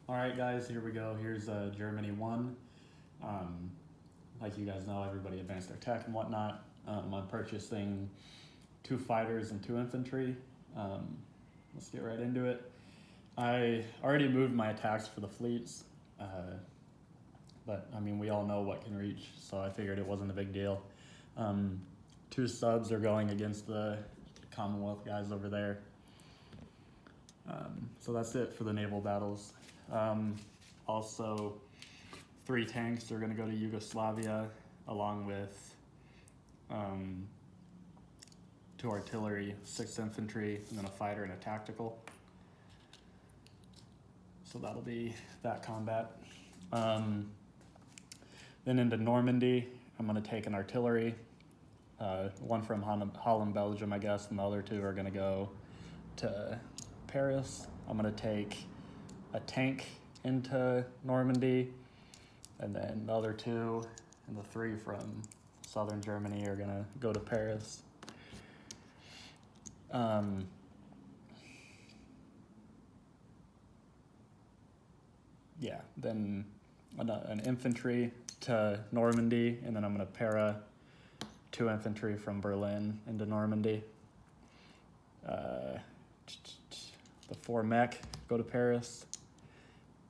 All right, guys, here we go. Here's Germany 1. Like you guys know, everybody advanced their tech and whatnot. I'm purchasing 2 fighters and 2 infantry. Let's get right into it. I already moved my attacks for the fleets, but I mean, we all know what can reach, so I figured it wasn't a big deal. 2 subs are going against the Commonwealth guys over there. So that's it for the naval battles. Also, 3 tanks are going to go to Yugoslavia, along with 2 artillery, 6 infantry, and then a fighter and a tactical. So that'll be that combat. Then into Normandy, I'm going to take an artillery, one from Holland, Belgium, I guess, and the other 2 are going to go to Paris. I'm going to take a tank into Normandy, and then the other 2 and the 3 from southern Germany are going to go to Paris. Yeah, then an infantry to Normandy, and then I'm going to para 2 infantry from Berlin into Normandy. The 4 mech go to Paris,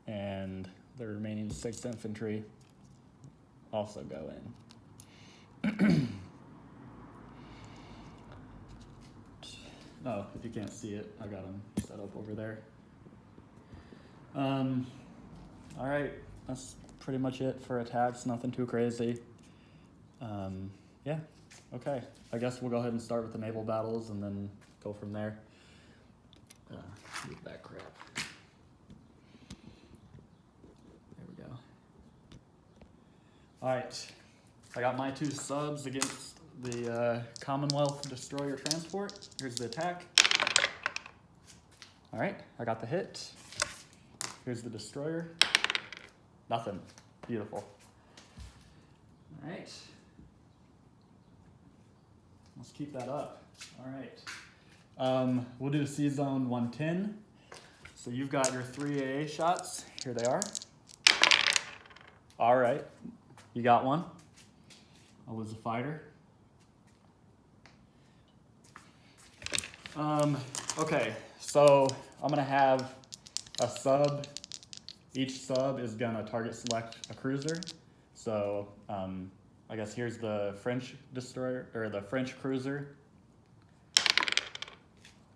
and the remaining 6 infantry also go in. Oh, if you can't see it, I got them set up over there. All right, that's pretty much it for attacks, nothing too crazy. Yeah, okay. I guess we'll go ahead and start with the naval battles and then go from there. Move that crap. There we go. All right, I got my 2 subs against the Commonwealth destroyer transport. Here's the attack. All right, I got the hit. Here's the destroyer. Nothing. Beautiful. All right. Let's keep that up. All right. We'll do C-Zone 110. So you've got your 3 AA shots. Here they are. All right. You got one. I was a fighter. Okay, so I'm gonna have a sub. Each sub is gonna target select a cruiser. So I guess here's the French destroyer, or the French cruiser.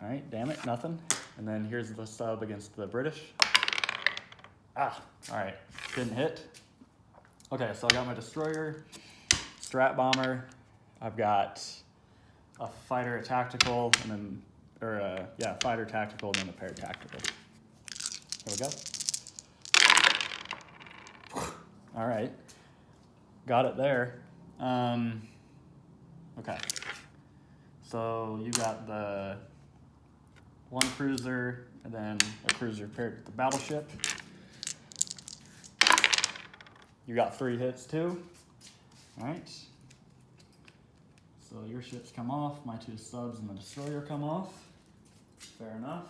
All right, damn it, nothing. And then here's the sub against the British. All right, didn't hit. Okay, so I got my destroyer, strat bomber. I've got a fighter, a tactical, and then, fighter, tactical, and then a pair tactical. There we go. All right, got it there. Okay, so you got the 1 cruiser and then a cruiser paired with the battleship. You got 3 hits too. All right. So your ships come off, my 2 subs and the destroyer come off. Fair enough.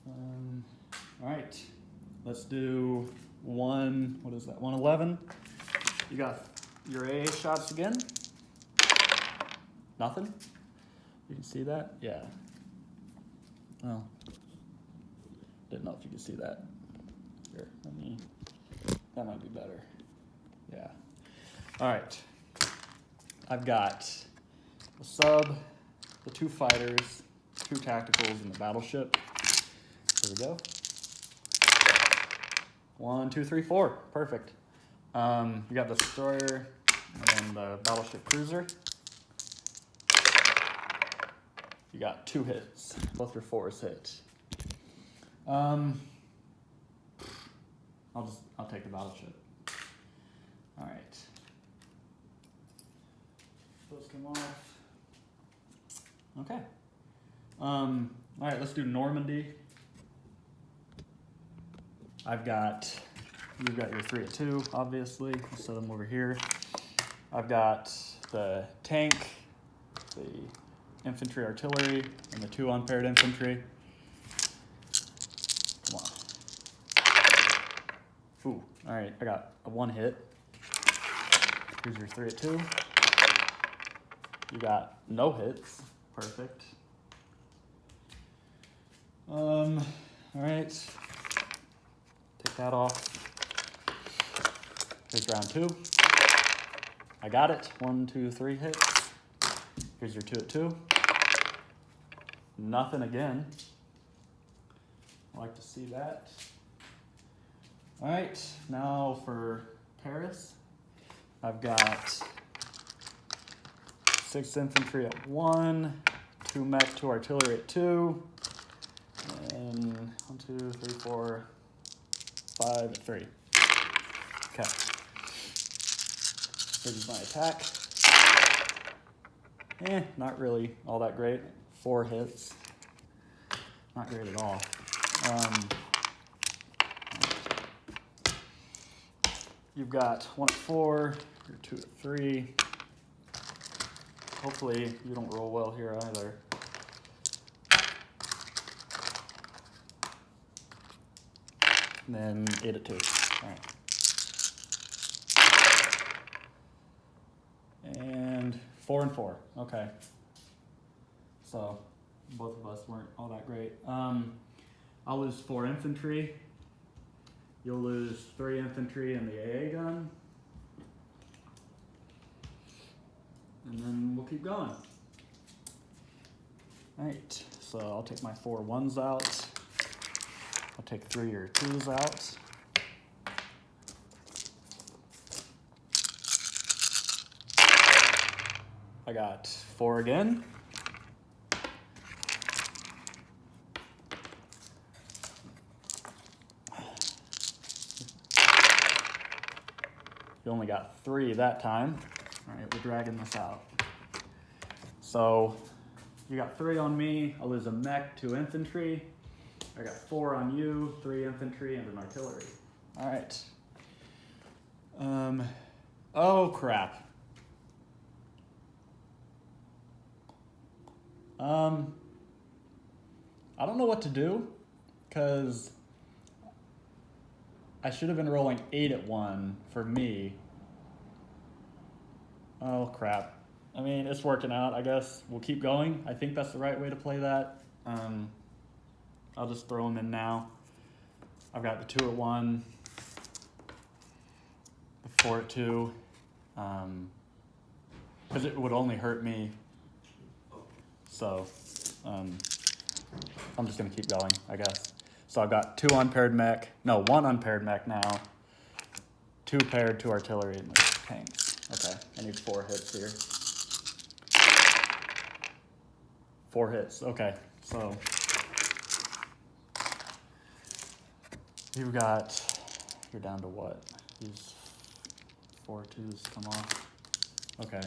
All right, let's do 111. You got your AA shots again. Nothing. You can see that? Yeah. Oh. Didn't know if you could see that. Here, that might be better. Yeah. All right. I've got the sub, the 2 fighters, 2 tacticals, and the battleship. Here we go. 1, 2, 3, 4. Perfect. You got the destroyer and the battleship cruiser. You got 2 hits. Both your 4s hit. I'll take the battleship. All right. Those come off. Okay. All right, let's do Normandy. You've got your 3 at 2, obviously. I'll set them over here. I've got the tank, the infantry artillery, and the 2 unpaired infantry. Ooh, all right, I got a 1 hit. Here's your 3 at 2. You got no hits. Perfect. All right. Take that off. Here's round 2. I got it. 1, 2, 3 hits. Here's your 2 at 2. Nothing again. I like to see that. All right, now for Paris. I've got 6 infantry at 1, 2 mech, 2 artillery at 2, and 1, 2, 3, 4, 5 at 3. Okay. Here's my attack. Not really all that great. 4 hits. Not great at all. You've got 1 at 4, you're 2 at 3. Hopefully you don't roll well here either. And then 8 at 2. All right. And 4 and 4. Okay. So both of us weren't all that great. I'll lose 4 infantry. You'll lose 3 infantry and the AA gun. And then we'll keep going. All right, so I'll take my 4 1s out. I'll take 3 or 2s out. I got 4 again. You only got 3 that time. All right, we're dragging this out. So you got 3 on me. I'll lose a mech, 2 infantry. I got 4 on you, 3 infantry, and an artillery. All right. Oh crap. I don't know what to do, because I should have been rolling 8 at 1 for me. Oh crap. I mean, it's working out, I guess. We'll keep going. I think that's the right way to play that. I'll just throw them in now. I've got the 2 at 1, the 4 at 2, because it would only hurt me. So I'm just gonna keep going, I guess. So I've got 2 unpaired mech, no, 1 unpaired mech now, 2 paired, 2 artillery, and the tanks. Okay, I need 4 hits here. 4 hits, okay, so you're down to what? These 4 2s come off. Okay,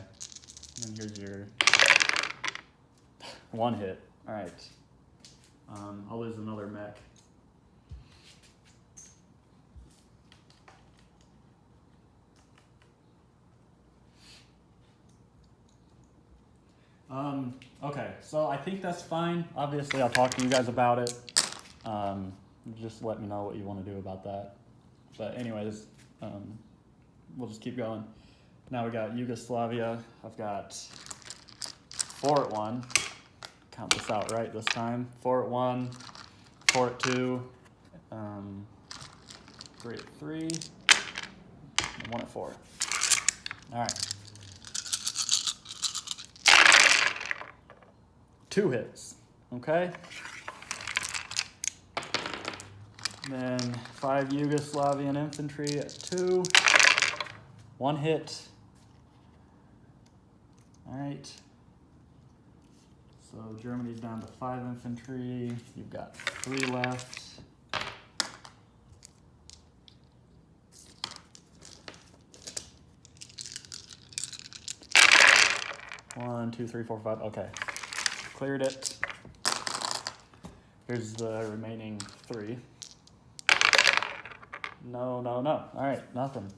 and here's your 1 hit, all right. I'll lose another mech. Okay, so I think that's fine. Obviously, I'll talk to you guys about it. Just let me know what you want to do about that. But anyways, we'll just keep going. Now we got Yugoslavia. I've got 4 at 1. Count this out right this time. 4 at 1, 4 at 2, 3 at 3, and 1 at 4. All right. 2 hits, okay? Then 5 Yugoslavian infantry at 2, 1 hit. All right. So Germany's down to 5 infantry. You've got 3 left. One, 2, 3, 4, 5. Okay. Cleared it. Here's the remaining 3. No, no, no. All right, nothing.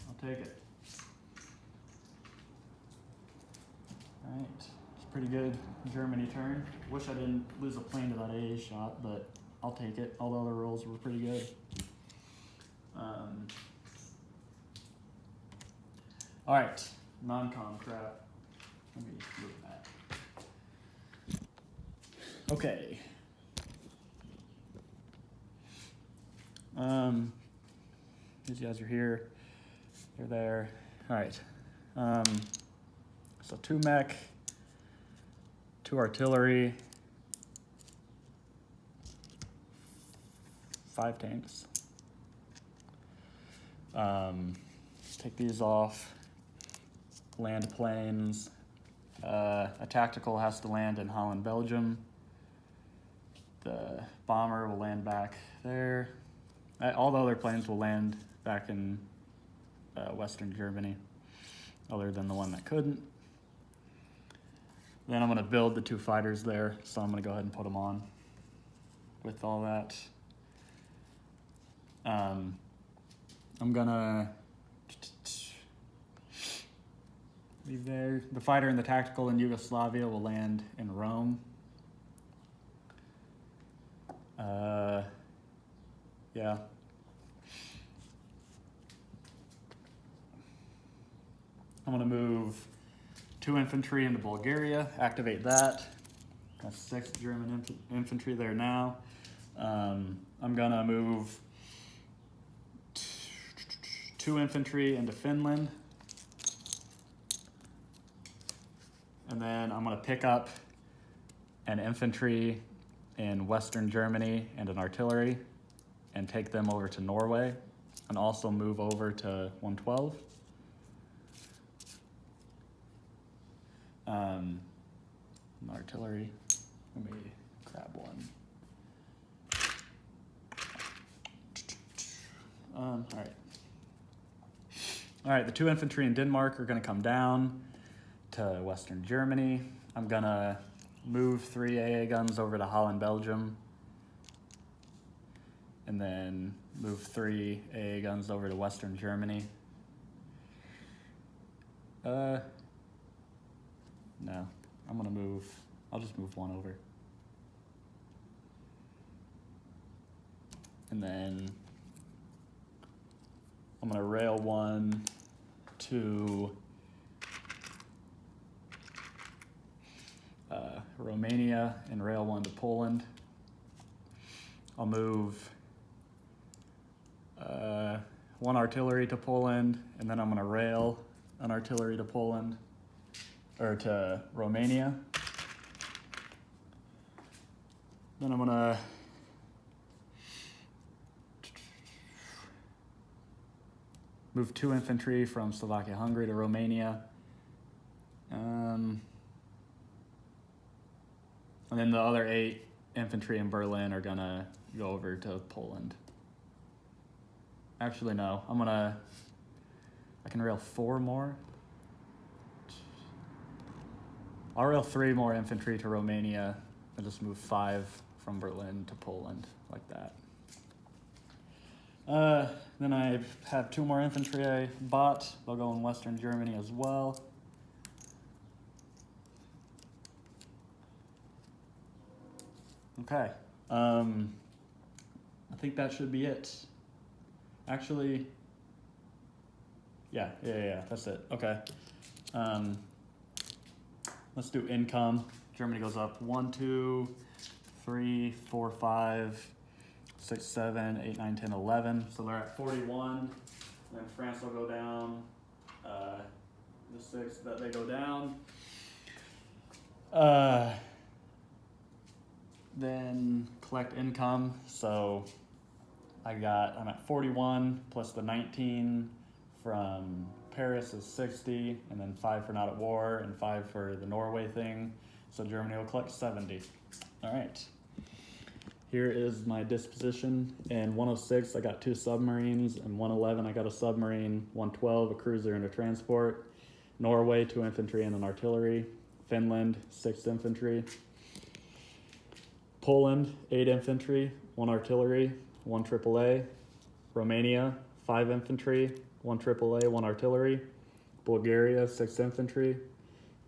I'll take it. All right, it's pretty good. Germany turn. Wish I didn't lose a plane to that AA shot, but I'll take it. All the other rolls were pretty good. All right, non-com crap. Let me move that. Okay. These guys are here. They're there. All right. So 2 mech, 2 artillery, 5 tanks. Take these off. Land planes. A tactical has to land in Holland, Belgium. The bomber will land back there. All the other planes will land back in Western Germany, other than the one that couldn't. Then I'm going to build the 2 fighters there, so I'm going to go ahead and put them on with all that. I'm going to leave there. The fighter and the tactical in Yugoslavia will land in Rome. Yeah. I'm going to move 2 infantry into Bulgaria, activate that. Got 6 German infantry there now. I'm going to move 2 infantry into Finland. And then I'm going to pick up an infantry in Western Germany and an artillery and take them over to Norway, and also move over to 112. Artillery, let me grab one. All right, the 2 infantry in Denmark are gonna come down to Western Germany. I'm gonna move 3 AA guns over to Holland, Belgium, and then move 3 AA guns over to Western Germany. No, I'll just move 1 over. And then I'm gonna rail 1 to Romania and rail 1 to Poland. I'll move 1 artillery to Poland, and then I'm gonna rail an artillery to Poland, or to Romania. Then I'm gonna move 2 infantry from Slovakia, Hungary to Romania. And then the other 8 infantry in Berlin are gonna go over to Poland. Actually, no, I can rail 4 more. I'll rail 3 more infantry to Romania and just move 5 from Berlin to Poland, like that. Then I have 2 more infantry I bought. They'll go in Western Germany as well. Okay, I think that should be it. Actually, yeah, that's it. Okay. Let's do income. Germany goes up 1, 2, 3, 4, 5, 6, 7, 8, 9, 10, 11. So they're at 41. And then France will go down. The 6 that they go down. Then collect income. So I'm at 41 plus the 19 from Paris is 60, and then 5 for not at war and 5 for the Norway thing. So Germany will collect 70. All right. Here is my disposition. In 106, I got 2 submarines. In 111, I got a submarine. 112, a cruiser and a transport. Norway, 2 infantry and an artillery. Finland, 6 infantry. Poland, 8 infantry, 1 artillery, 1 AAA. Romania, 5 infantry, 1 AAA, 1 artillery. Bulgaria, 6 infantry.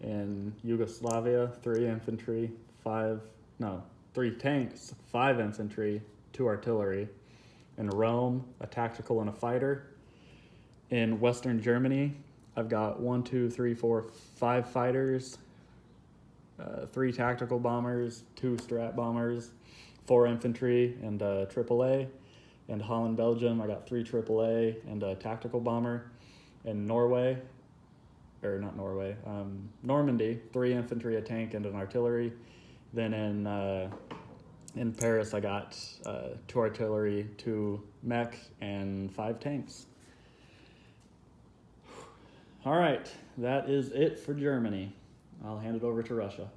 And Yugoslavia, 3 infantry, 3 tanks, 5 infantry, 2 artillery. In Rome, a tactical and a fighter. In Western Germany, I've got 5 fighters, 3 tactical bombers, 2 strat bombers, 4 infantry, and AAA. In Holland, Belgium, I got 3 AAA and a tactical bomber. In Norway, Normandy, 3 infantry, a tank, and an artillery. Then in Paris, I got 2 artillery, 2 mech, and 5 tanks. All right, that is it for Germany. I'll hand it over to Russia.